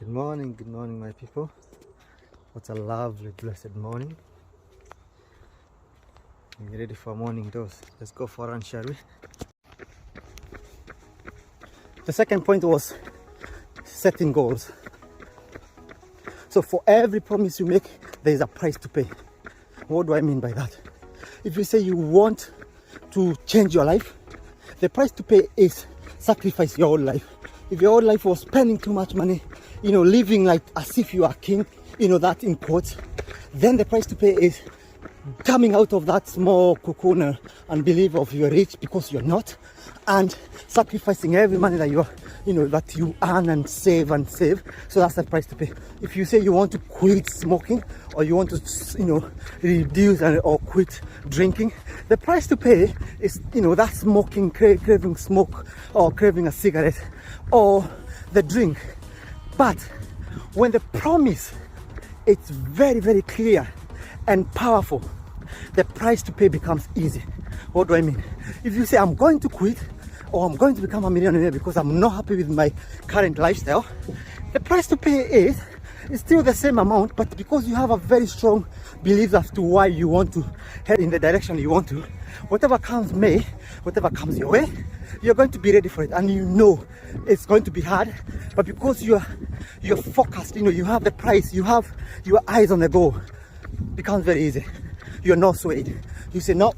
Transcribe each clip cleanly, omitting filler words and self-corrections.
Good morning, my people. What a lovely, blessed morning. Are you ready for a morning dose? Let's go for a run, shall we? The second point was setting goals. So for every promise you make, there is a price to pay. What do I mean by that? If you say you want to change your life, the price to pay is sacrifice your old life. If your old life was spending too much money, living like as if you are king, that in quotes, then the price to pay is coming out of that small cocoon and believe of you're rich because you're not, and sacrificing every money that that you earn and save. So that's the price to pay. If you say you want to quit smoking, or you want to reduce or quit drinking, the price to pay is that smoking, craving smoke, or craving a cigarette, or the drink. But when the promise is very, very clear and powerful, the price to pay becomes easy. What do I mean? If you say I'm going to quit, or I'm going to become a millionaire because I'm not happy with my current lifestyle, the price to pay is still the same amount, but because you have a very strong belief as to why you want to head in the direction you want to, whatever comes whatever comes your way, you're going to be ready for it, and it's going to be hard, but because you're focused, you have the price, you have your eyes on the goal, it becomes very easy. You're not swayed. You say, no,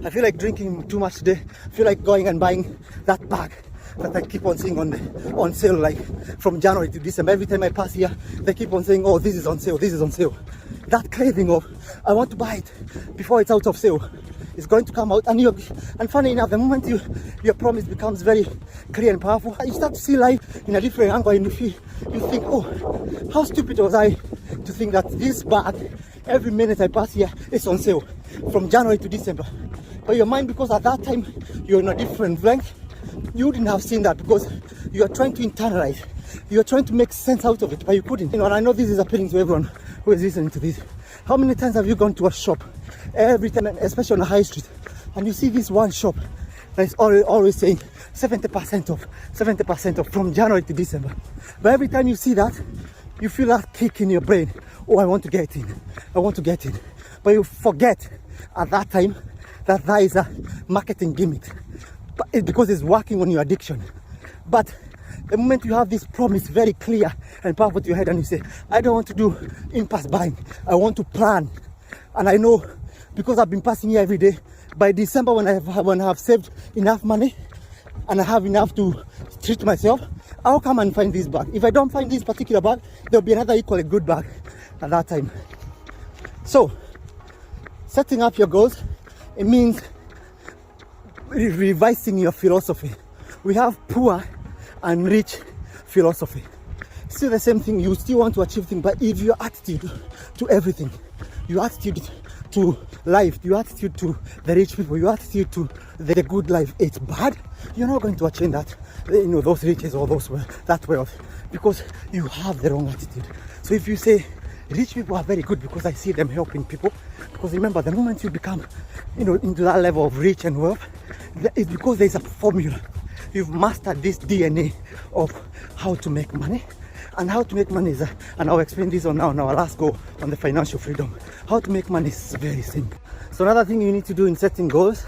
I feel like drinking too much today. I feel like going and buying that bag that I keep on seeing on sale, like from January to December. Every time I pass here, they keep on saying, oh, this is on sale, this is on sale. That craving of, I want to buy it before it's out of sale, is going to come out. And funny enough, the moment your promise becomes very clear and powerful, you start to see life in a different angle, and you think, oh, how stupid was I to think that this bag, every minute I pass here, is on sale from January to December. But your mind, because at that time you're in a different length, you wouldn't have seen that, because you are trying to internalize, you are trying to make sense out of it, but you couldn't. And I know this is appealing to everyone who is listening to this. How many times have you gone to a shop, every time, especially on the high street, and you see this one shop that is always saying 70% off from January to December? But every time you see that, you feel that kick in your brain. Oh, I want to get in. But you forget at that time that is a marketing gimmick, but because it's working on your addiction. But the moment you have this promise very clear and powerful to your head, and you say, I don't want to do impulse buying, I want to plan. And I know, because I've been passing here every day, by December when I have saved enough money and I have enough to treat myself, I'll come and find this bag. If I don't find this particular bag, there'll be another equally good bag at that time. So setting up your goals, it means revising your philosophy. We have poor and rich philosophy. Still the same thing, you still want to achieve things, but if your attitude to everything, your attitude to life, your attitude to the rich people, your attitude to the good life, it's bad, you're not going to achieve that, those riches or that wealth, because you have the wrong attitude. So if you say rich people are very good because I see them helping people, because remember, the moment you become into that level of rich and wealth, it's because there's a formula. You've mastered this DNA of how to make money. And how to make money is, and I'll explain this on our last goal on the financial freedom. How to make money is very simple. So another thing you need to do in setting goals,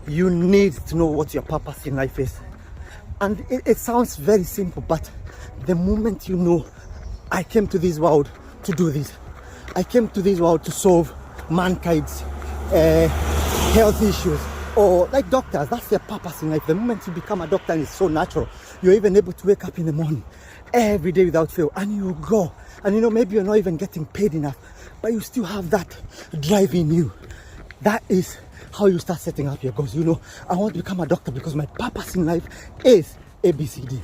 you need to know what your purpose in life is. And it sounds very simple, but the moment you know, I came to this world to do this. I came to this world to solve mankind's health issues. Or like doctors, that's their purpose in life. The moment you become a doctor, and it's so natural, you're even able to wake up in the morning every day without fail, and you go, and maybe you're not even getting paid enough, but you still have that drive in you. That is how you start setting up your goals. I want to become a doctor because my purpose in life is ABCD.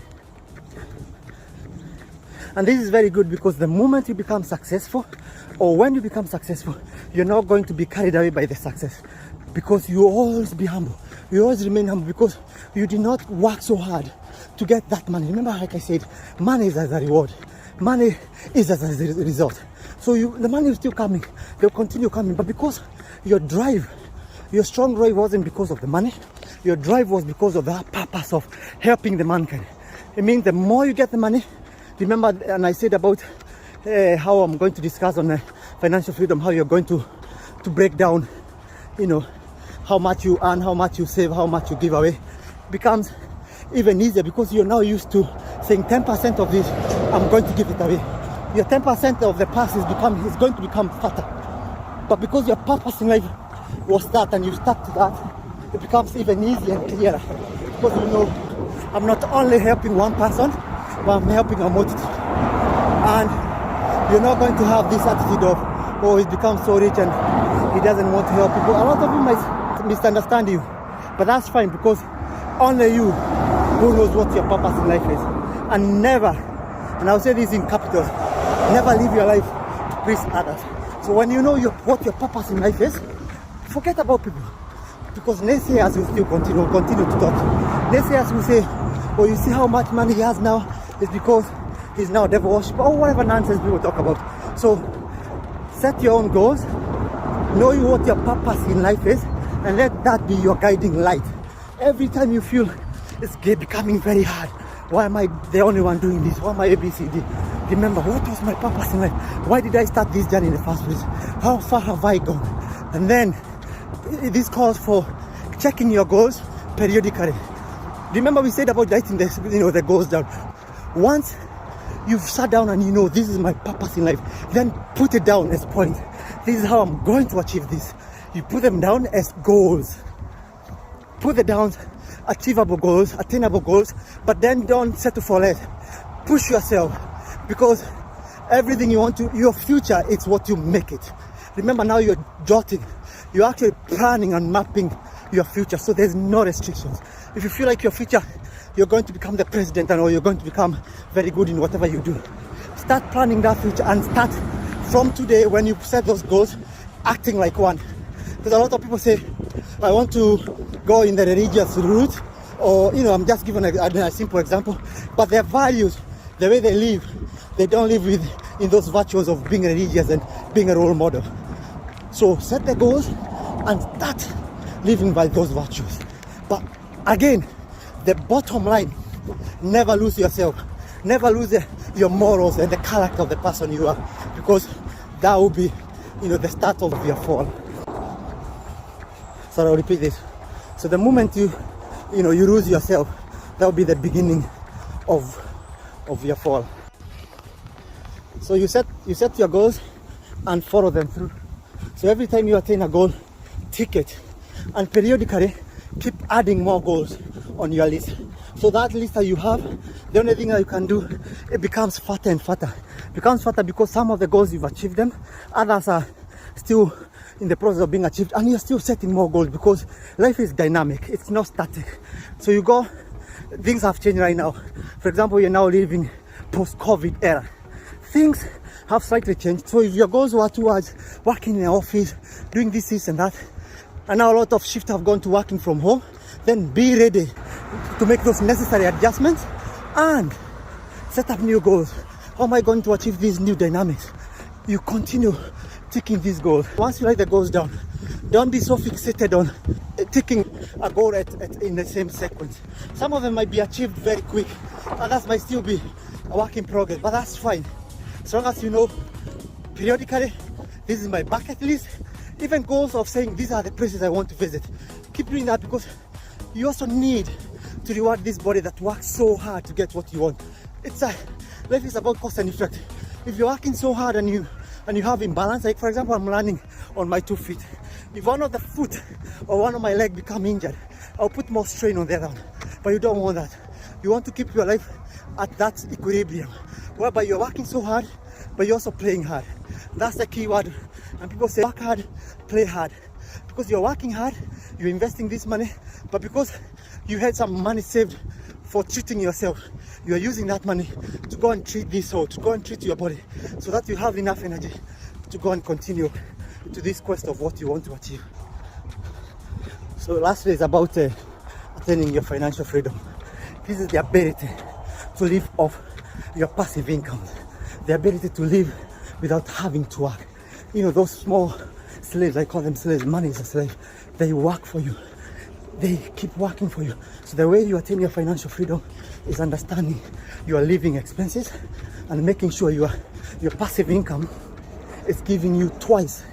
And this is very good, because the moment you become successful, or when you become successful, you're not going to be carried away by the success, because you always be humble. You always remain humble, because you did not work so hard to get that money. Remember, like I said, money is as a reward. Money is as a result. So the money is still coming. They'll continue coming. But because your strong drive wasn't because of the money. Your drive was because of that purpose of helping the mankind. It means the more you get the money, Remember, and I said about how I'm going to discuss on financial freedom, how you're going to break down, you know, how much you earn, how much you save, how much you give away. Becomes even easier because you're now used to saying 10% of this, I'm going to give it away. Your 10% of the past is going to become fatter. But because your purpose in life was that and you stuck to that, it becomes even easier and clearer. Because you know, I'm not only helping one person, but I'm helping a multitude. And you're not going to have this attitude of, oh, he's become so rich and he doesn't want to help people. A lot of you might misunderstand you, but that's fine because only you who knows what your purpose in life is. And never, and I'll say this in capitals, never live your life to please others. So when you know what your purpose in life is, forget about people. Because naysayers will still continue to talk. Naysayers will say, oh, you see how much money he has now? It's because he's now a devil worshiper, or whatever nonsense people talk about. So set your own goals, know what your purpose in life is, and let that be your guiding light. Every time you feel it's becoming very hard, why am I the only one doing this? Why am I ABCD? Remember, what was my purpose in life? Why did I start this journey in the first place? How far have I gone? And then this calls for checking your goals periodically. Remember, we said about writing the goals down. Once you've sat down and you know this is my purpose in life, then put it down as points. This is how I'm going to achieve this. You put them down as goals. Put it down, achievable goals, attainable goals, but then don't settle for less. Push yourself, because everything you want to, your future, it's what you make it. Remember, now you're jotting, you're actually planning and mapping your future, so there's no restrictions. If you feel like your future, you're going to become the president or you're going to become very good in whatever you do, start planning that future and start from today when you set those goals, acting like one. Because a lot of people say, I want to go in the religious route, or, you know, I'm just giving a simple example, but their values, the way they live, they don't live in those virtues of being religious and being a role model. So set the goals and start living by those virtues. But again, the bottom line, never lose yourself. Never lose your morals and the character of the person you are, because that will be, the start of your fall. So I'll repeat this. So the moment you lose yourself, that will be the beginning of your fall. So you set your goals and follow them through. So every time you attain a goal, tick it, and periodically keep adding more goals on your list. So that list that you have, the only thing that you can do, it becomes fatter and fatter. It becomes fatter because some of the goals you've achieved them, others are still in the process of being achieved, and you're still setting more goals because life is dynamic, it's not static. So things have changed right now. For example, you're now living post-COVID era. Things have slightly changed. So if your goals were towards working in an office, doing this and that, and now a lot of shifts have gone to working from home, then be ready to make those necessary adjustments and set up new goals. How am I going to achieve these new dynamics? You continue ticking these goals. Once you write the goals down, don't be so fixated on ticking a goal in the same sequence. Some of them might be achieved very quick, others might still be a work in progress, but that's fine. As long as you know periodically, this is my bucket list. Even goals of saying these are the places I want to visit. Keep doing that, because you also need to reward this body that works so hard to get what you want. Life is about cause and effect. If you're working so hard and you have imbalance, like for example, I'm running on my 2 feet. If one of the foot or one of my leg become injured, I'll put more strain on the other one. But you don't want that. You want to keep your life at that equilibrium, whereby you're working so hard, but you're also playing hard. That's the key word. And people say, work hard, play hard. Because you're working hard, you're investing this money, but because you had some money saved for treating yourself, you are using that money to go and treat this soul, to go and treat your body, so that you have enough energy to go and continue to this quest of what you want to achieve. So lastly is about attaining your financial freedom. This is the ability to live off your passive income, the ability to live without having to work. Those small slaves, I call them slaves, money is a slave. They work for you. They keep working for you. So the way you attain your financial freedom is understanding your living expenses and making sure your passive income is giving you twice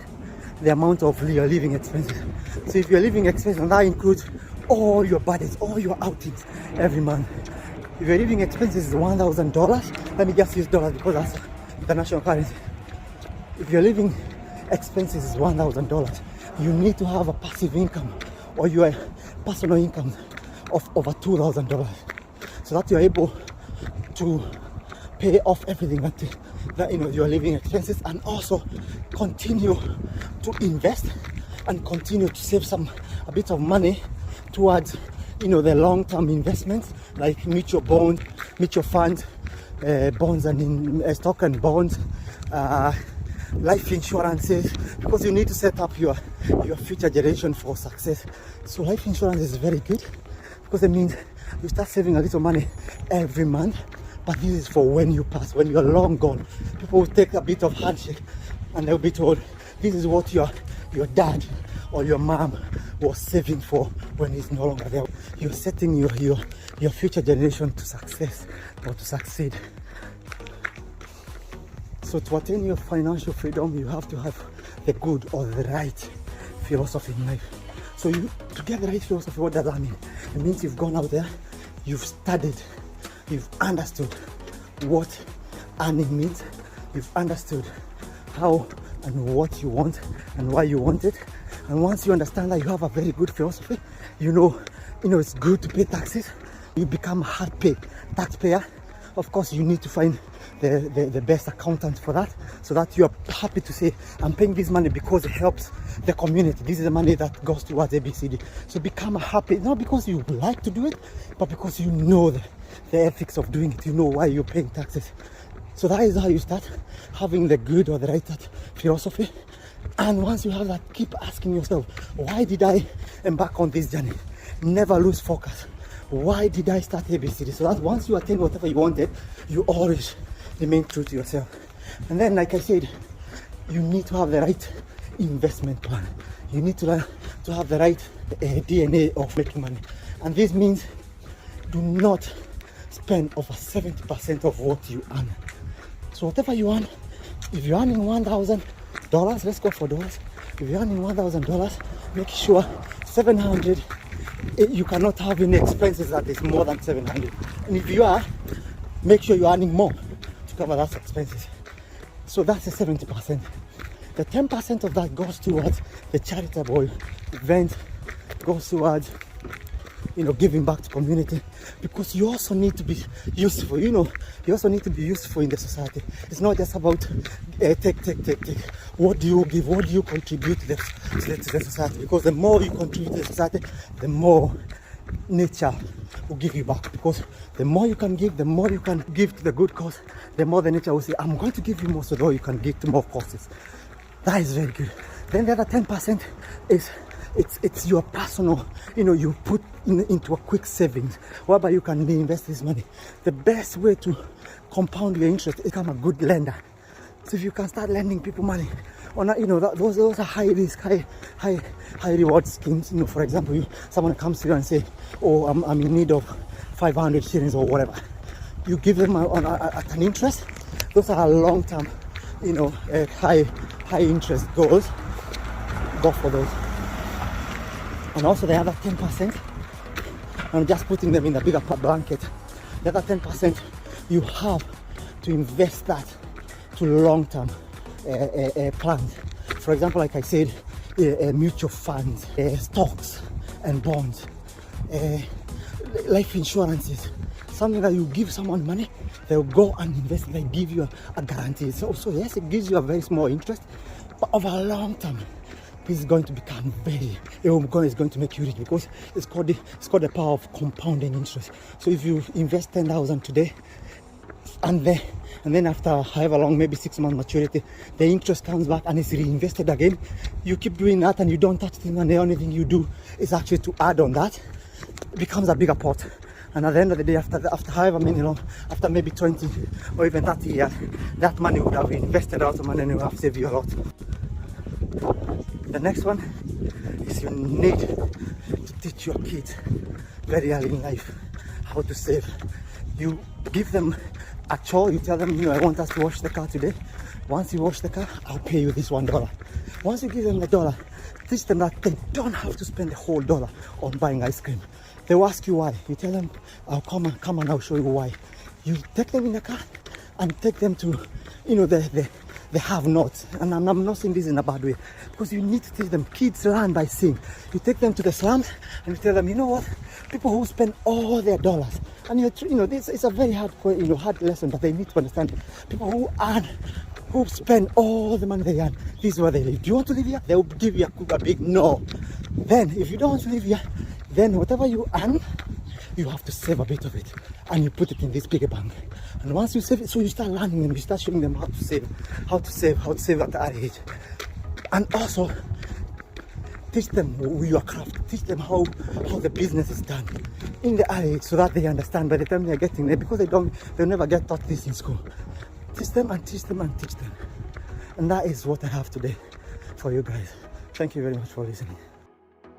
the amount of your living expenses. So if your living expenses, and that includes all your budgets, all your outings every month. If your living expenses is $1,000, let me just use dollars because that's the national currency. If your living expenses is $1,000, you need to have a passive income or your personal income of over $2,000, so that you're able to pay off everything that your living expenses, and also continue to invest and continue to save a bit of money towards the long-term investments like mutual funds, bonds and stock and bonds, life insurances, because you need to set up your future generation for success. So life insurance is very good because it means you start saving a little money every month. But this is for when you pass, when you're long gone. People will take a bit of handshake and they'll be told, this is what your dad or your mom was saving for when he's no longer there. You're setting your future generation to success or to succeed. So to attain your financial freedom, you have to have the good or the right philosophy in life. So to get the right philosophy, what does that mean? It means you've gone out there, you've studied, you've understood what earning means, you've understood how and what you want and why you want it. And once you understand that, you have a very good philosophy, you know it's good to pay taxes, you become a hard pay taxpayer. Of course, you need to find the best accountant for that, so that you are happy to say, I'm paying this money because it helps the community. This is the money that goes towards ABCD. So become happy, not because you like to do it, but because you know the ethics of doing it. You know why you're paying taxes. So that is how you start having the good or the right philosophy. And once you have that, keep asking yourself, why did I embark on this journey? Never lose focus. Why did I start ABCD? So that once you attain whatever you wanted, you always remain true to yourself. And then, like I said, you need to have the right investment plan. You need to have the right DNA of making money. And this means do not spend over 70% of what you earn. So whatever you earn, if you're earning $1,000, let's go for dollars. If you're earning $1,000, make sure 700, you cannot have any expenses that is more than 700. And if you are, make sure you're earning more to cover those expenses. So that's the 70%. The 10% of that goes towards the charitable event, goes towards giving back to community, because you also need to be useful. You also need to be useful in the society. It's not just about take. What do you give? What do you contribute to the society? Because the more you contribute to the society, the more nature will give you back. Because the more you can give to the good cause, the more the nature will say, I'm going to give you more, so that you can give to more causes. That is very good. Then the other 10% is it's your personal, you put into a quick savings, whereby you can invest this money. The best way to compound your interest is become a good lender. So if you can start lending people money, or not, those are high risk, high reward schemes. For example, someone comes to you and say, oh, I'm in need of 500 shillings or whatever. You give them at an interest. Those are long term, high interest goals. Go for those. And also the other 10%, I'm just putting them in a bigger blanket. The other 10%, you have to invest that to long-term plans. For example, like I said, mutual funds, stocks and bonds, life insurances. Something that you give someone money, they'll go and invest, they give you a guarantee. So yes, it gives you a very small interest, but over a long term, this is going to become it's going to make you rich, because it's called the power of compounding interest. So if you invest 10,000 today, and then after however long, maybe 6 months maturity, the interest comes back and it's reinvested again. You keep doing that and you don't touch the money. The only thing you do is actually to add on that. It becomes a bigger pot. And at the end of the day, after however many long, after maybe 20 or even 30 years, that money would have invested out of money and it would have saved you a lot. The next one is you need to teach your kids very early in life how to save. You give them a chore. You tell them, you know, I want us to wash the car today. Once you wash the car, I'll pay you this $1. Once you give them the $1, teach them that they don't have to spend the whole $1 on buying ice cream. They will ask you why. You tell them, I'll come and I'll show you why. You take them in the car and take them to, you know, the have-nots. And I'm not saying this in a bad way, because you need to teach them. Kids learn by seeing. You take them to the slums and you tell them, you know what? People who spend all their dollars, and you know, this is a very hard lesson, but they need to understand. People who spend all the money they earn, this is where they live. Do you want to live here? They will give you a big no. Then, if you don't want to live here, then whatever you earn, you have to save a bit of it, and you put it in this bigger bank. And once you save it, so you start learning them, you start showing them how to save at that age. And also teach them your craft, teach them how the business is done in the age, so that they understand by the time they're getting there, because they'll never get taught this in school. Teach them and teach them and teach them. And that is what I have today for you guys. Thank you very much for listening.